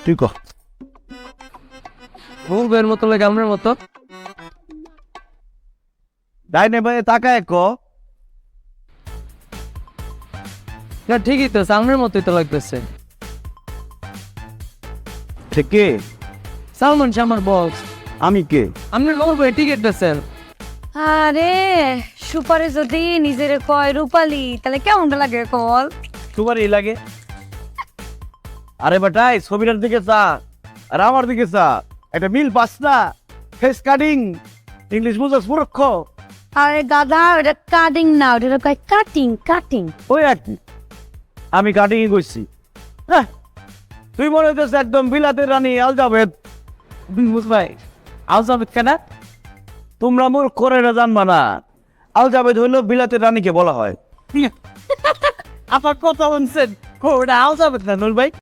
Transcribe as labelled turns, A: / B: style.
A: তুই ক।
B: মুরগের মতো লাগে আমনের মতো।
A: ডাইনে বায়ে তাকায় ক।
B: না ঠিকই তো সামনের মতোই তো লাগতেছে।
A: সে কে?
B: সালমান শাহ আমার বস।
A: আমি কে?
B: আপনি বলবো টিকিট পেয়েছেন।
C: আরে সুপারে যদি নিজের কয় রূপালি তাহলে কেমন লাগে কল?
A: তোমারই লাগে। আরে বেটাই ছবিটার দিকে চা আর আমার দিকে চা, একটা মিল পাস না? ফেস কাটিং ইংলিশ বুঝাস মুরক্ষ।
C: আরে গাধা, ওটা কাটিং না, ওটা কয় কাটিং কাটিং।
A: ওই আর কি, আমি কাটিং করছি। হ্যাঁ, তুই মনে হইতেছে একদম বিলাতের রানী আলজাবেদ।
B: বুঝবাই আলজাবেদ কেনা?
A: তোমরা মোর করে না জানবা না, আলজাবেদ হইল বিলাতের রানীকে বলা হয়।
B: আপনার কথা বলছেন ওটা আলজাবেদ না নুর ভাই।